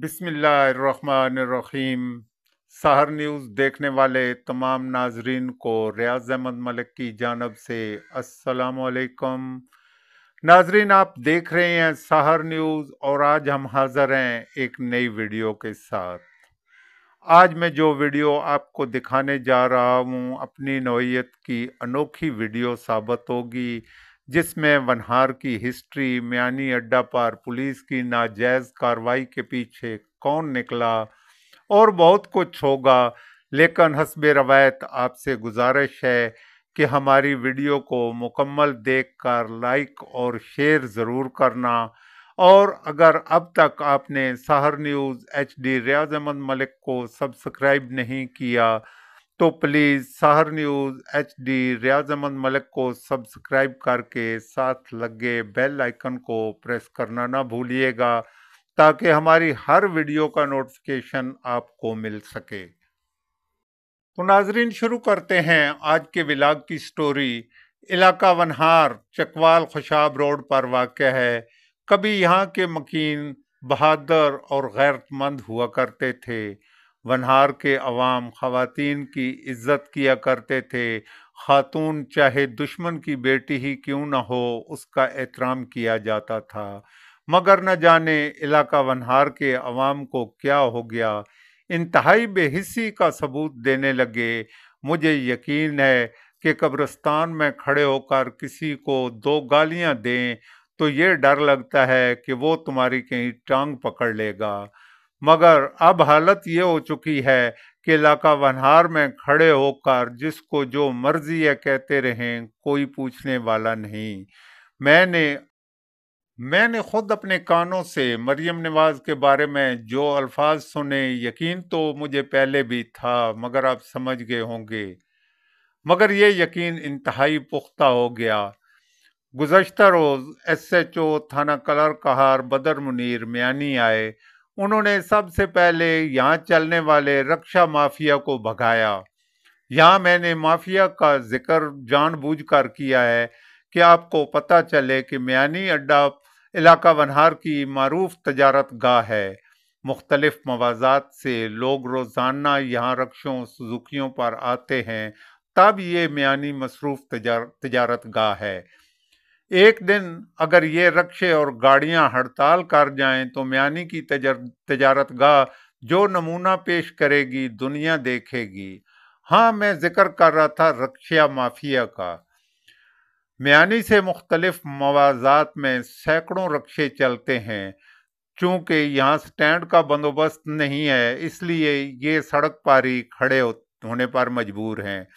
बिस्मिल्लाहिर्रहमानिर्रहीम। सहर न्यूज़ देखने वाले तमाम नाजरीन को रियाज अहमद मलिक की जानब से अस्सलाम वालेकुम। नाजरीन, आप देख रहे हैं सहर न्यूज़ और आज हम हाजिर हैं एक नई वीडियो के साथ। आज मैं जो वीडियो आपको दिखाने जा रहा हूँ अपनी नौइयत की अनोखी वीडियो साबित होगी, जिसमें वनहार की हिस्ट्री, मियानी अड्डा पर पुलिस की नाजायज कार्रवाई के पीछे कौन निकला और बहुत कुछ होगा। लेकिन हस्बे रवायत आपसे गुजारिश है कि हमारी वीडियो को मुकम्मल देखकर लाइक और शेयर ज़रूर करना। और अगर अब तक आपने सहर न्यूज़ HD रियाज अहमद मलिक को सब्सक्राइब नहीं किया तो प्लीज़ सहर न्यूज़ HD रियाज अहमद मलिक को सब्सक्राइब करके साथ लगे बेल आइकन को प्रेस करना ना भूलिएगा, ताकि हमारी हर वीडियो का नोटिफिकेशन आपको मिल सके। तो नाजरीन, शुरू करते हैं आज के व्लॉग की स्टोरी। इलाका वनहार चकवाल खुशाब रोड पर वाक़ है। कभी यहाँ के मकीन, बहादुर और गैरतमंद हुआ करते थे। वनहार के अवाम ख़वातीन की इज्जत किया करते थे। खातून चाहे दुश्मन की बेटी ही क्यों न हो, उसका एहतराम किया जाता था। मगर न जाने इलाका वनहार के अवाम को क्या हो गया, इंतहाई बेहिस्सी का सबूत देने लगे। मुझे यकीन है कि कब्रिस्तान में खड़े होकर किसी को दो गालियां दें तो ये डर लगता है कि वो तुम्हारी कहीं टांग पकड़ लेगा। मगर अब हालत ये हो चुकी है कि इलाका वनहार में खड़े होकर जिसको जो मर्जी है कहते रहें, कोई पूछने वाला नहीं। मैंने मैंने खुद अपने कानों से मरियम नवाज के बारे में जो अल्फाज सुने, यकीन तो मुझे पहले भी था मगर आप समझ गए होंगे। मगर ये यकीन इंतहाई पुख्ता हो गया। गुज़श्ता रोज़ SHO थाना कलर बदर मुनीर मियानी आए। उन्होंने सबसे पहले यहाँ चलने वाले रक्षा माफिया को भगाया। यहाँ मैंने माफिया का जिक्र जानबूझकर किया है कि आपको पता चले कि मियानी अड्डा इलाका वनहार की मारूफ तजारत गाह है। मुख्तलिफ मवाज़ात से लोग रोज़ाना यहाँ रक्षों सुजुकियों पर आते हैं, तब ये मियानी मसरूफ तजारत गाह है। एक दिन अगर ये रक्षे और गाड़ियां हड़ताल कर जाएं तो मियानी की तजारत गाह जो नमूना पेश करेगी दुनिया देखेगी। हाँ, मैं जिक्र कर रहा था रक्षा माफिया का। मियानी से मुख्तलिफ मवाज़ात में सैकड़ों रक्षे चलते हैं। चूंकि यहाँ स्टैंड का बंदोबस्त नहीं है, इसलिए ये सड़क पर ही खड़े होने पर मजबूर हैं।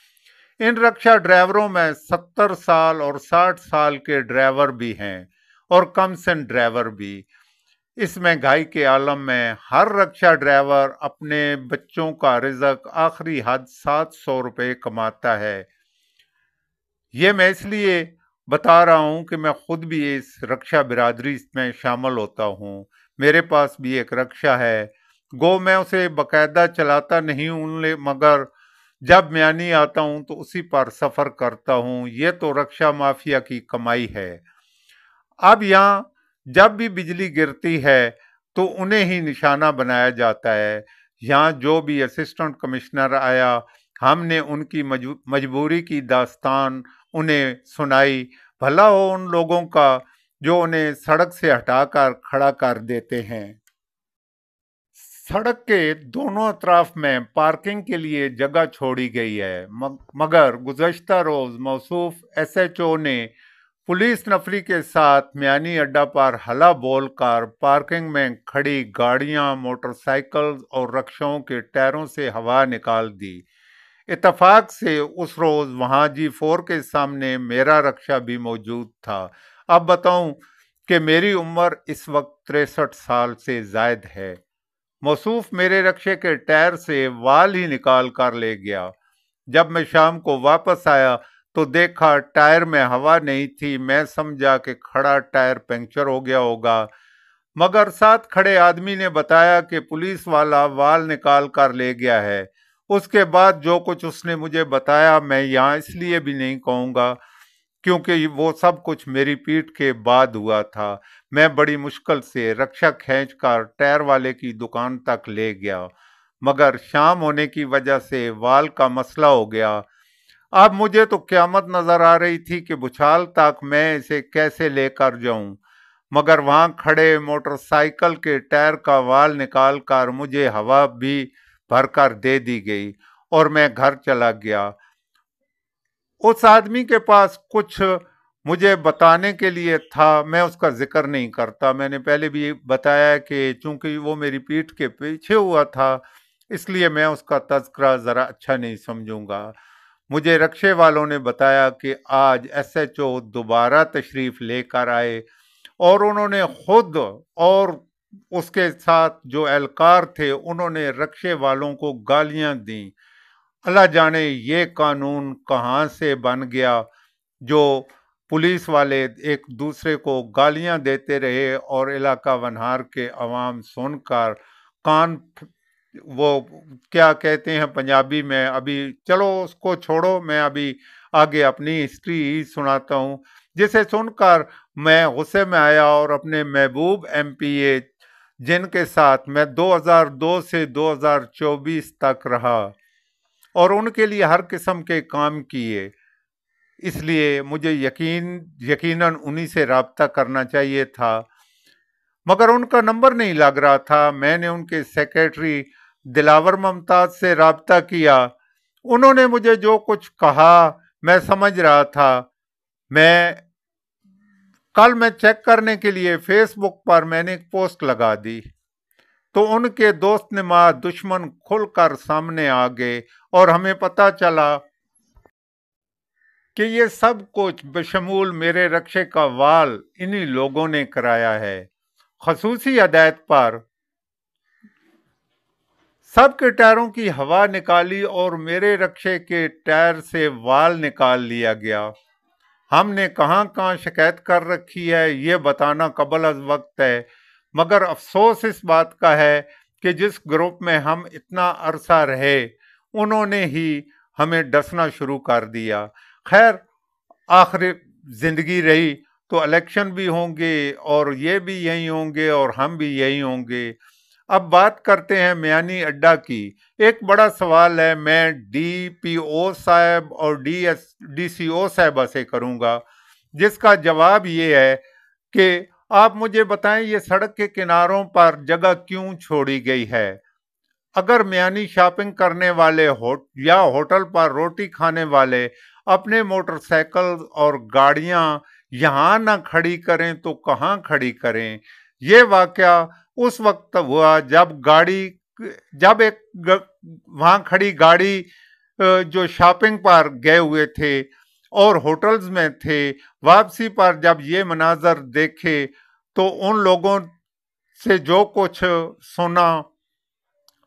इन रक्षा ड्राइवरों में 70 साल और 60 साल के ड्राइवर भी हैं और कमसिन ड्राइवर भी। इस महंगाई के आलम में हर रक्षा ड्राइवर अपने बच्चों का रिज़्क आखिरी हद 700 रुपये कमाता है। ये मैं इसलिए बता रहा हूँ कि मैं खुद भी इस रक्षा बिरादरी में शामिल होता हूँ। मेरे पास भी एक रक्षा है। गो मैं उसे बाकायदा चलाता नहीं हूँ, मगर जब मियानी आता हूँ तो उसी पर सफ़र करता हूँ। ये तो रक्षा माफिया की कमाई है। अब यहाँ जब भी बिजली गिरती है तो उन्हें ही निशाना बनाया जाता है। यहाँ जो भी असिस्टेंट कमिश्नर आया, हमने उनकी मजबूरी की दास्तान उन्हें सुनाई। भला हो उन लोगों का जो उन्हें सड़क से हटाकर खड़ा कर देते हैं। सड़क के दोनों अतराफ में पार्किंग के लिए जगह छोड़ी गई है, मगर गुज़श्ता रोज़ मौसूफ SHO ने पुलिस नफरी के साथ मियानी अड्डा पर हल्ला बोलकर पार्किंग में खड़ी गाड़ियां, मोटरसाइकिल और रक्षों के टायरों से हवा निकाल दी। इत्तफाक से उस रोज़ वहाँ G4 के सामने मेरा रक्षा भी मौजूद था। अब बताऊं कि मेरी उम्र इस वक्त 63 साल से ज़ायद है। मौसूफ मेरे रक्षे के टायर से वाल ही निकाल कर ले गया। जब मैं शाम को वापस आया तो देखा टायर में हवा नहीं थी। मैं समझा कि खड़ा टायर पंक्चर हो गया होगा, मगर साथ खड़े आदमी ने बताया कि पुलिस वाला वाल निकाल कर ले गया है। उसके बाद जो कुछ उसने मुझे बताया मैं यहाँ इसलिए भी नहीं कहूँगा क्योंकि वो सब कुछ मेरी पीठ के बाद हुआ था। मैं बड़ी मुश्किल से रक्षा खींचकर टायर वाले की दुकान तक ले गया, मगर शाम होने की वजह से वाल का मसला हो गया। अब मुझे तो क़यामत नजर आ रही थी कि भुचाल तक मैं इसे कैसे लेकर जाऊं, मगर वहां खड़े मोटरसाइकिल के टायर का वाल निकालकर मुझे हवा भी भरकर दे दी गई और मैं घर चला गया। उस आदमी के पास कुछ मुझे बताने के लिए था, मैं उसका जिक्र नहीं करता। मैंने पहले भी बताया कि चूंकि वो मेरी पीठ के पीछे हुआ था, इसलिए मैं उसका तज़किरा ज़रा अच्छा नहीं समझूंगा। मुझे रक्शे वालों ने बताया कि आज एसएचओ दोबारा तशरीफ लेकर आए और उन्होंने खुद और उसके साथ जो एहलकार थे उन्होंने रक्शे वालों को गालियां दी। अल्लाह जाने ये कानून कहाँ से बन गया जो पुलिस वाले एक दूसरे को गालियां देते रहे और इलाका वनहार के अवाम सुनकर कान वो क्या कहते हैं पंजाबी में, अभी चलो उसको छोड़ो, मैं अभी आगे अपनी हिस्ट्री ही सुनाता हूँ, जिसे सुनकर मैं गुस्से में आया और अपने महबूब एमपीए जिनके साथ मैं 2002 से 2024 तक रहा और उनके लिए हर किस्म के काम किए, इसलिए मुझे यकीनन उन्हीं से राब्ता करना चाहिए था, मगर उनका नंबर नहीं लग रहा था। मैंने उनके सेक्रेटरी दिलावर मुमताज से राब्ता किया। उन्होंने मुझे जो कुछ कहा मैं समझ रहा था। कल मैं चेक करने के लिए फेसबुक पर मैंने एक पोस्ट लगा दी तो उनके दोस्त नमा दुश्मन खुलकर सामने आ गए और हमें पता चला कि ये सब कुछ बशमूल मेरे रक्शे का वाल इन्हीं लोगों ने कराया है। खसूसी हदायत पर सबके टायरों की हवा निकाली और मेरे रक्शे के टायर से वाल निकाल लिया गया। हमने कहां कहां शिकायत कर रखी है ये बताना कबल अज वक्त है, मगर अफसोस इस बात का है कि जिस ग्रुप में हम इतना अरसा रहे उन्होंने ही हमें डसना शुरू कर दिया। खैर, आखिर जिंदगी रही तो इलेक्शन भी होंगे और ये भी यही होंगे और हम भी यही होंगे। अब बात करते हैं मियानी अड्डा की। एक बड़ा सवाल है, मैं डीपीओ साहब और डीसीओ साहबा से करूंगा, जिसका जवाब ये है कि आप मुझे बताएं ये सड़क के किनारों पर जगह क्यों छोड़ी गई है। अगर मियानी शॉपिंग करने वाले या होटल पर रोटी खाने वाले अपने मोटरसाइकिल और गाड़ियां यहाँ ना खड़ी करें तो कहाँ खड़ी करें। ये वाकया उस वक्त हुआ जब एक वहां खड़ी गाड़ी जो शॉपिंग पर गए हुए थे और होटल्स में थे, वापसी पर जब ये मनाजर देखे तो उन लोगों से जो कुछ सुना,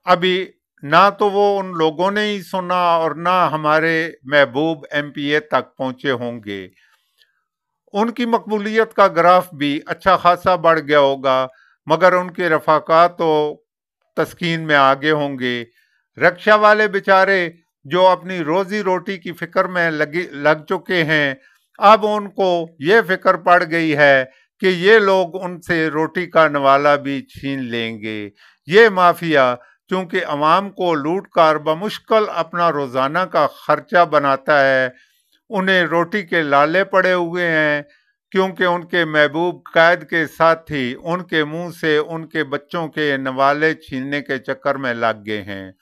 अभी ना तो वो उन लोगों ने ही सुना और ना हमारे महबूब एमपीए तक पहुंचे होंगे। उनकी मकबूलियत का ग्राफ भी अच्छा खासा बढ़ गया होगा, मगर उनके रफाका तो तस्कीन में आगे होंगे। रक्षा वाले बेचारे जो अपनी रोजी रोटी की फिक्र में लग चुके हैं, अब उनको ये फिक्र पड़ गई है कि ये लोग उनसे रोटी का नवाला भी छीन लेंगे। ये माफिया चूंकि अवाम को लूट कर बमुश्किल अपना रोजाना का खर्चा बनाता है, उन्हें रोटी के लाले पड़े हुए हैं, क्योंकि उनके महबूब कैद के साथी उनके मुंह से उनके बच्चों के नवाले छीनने के चक्कर में लग गए हैं।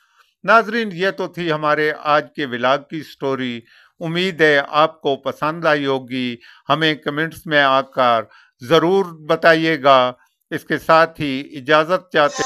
नाजरीन, ये तो थी हमारे आज के व्लॉग की स्टोरी। उम्मीद है आपको पसंद आई होगी। हमें कमेंट्स में आकर ज़रूर बताइएगा। इसके साथ ही इजाज़त चाहते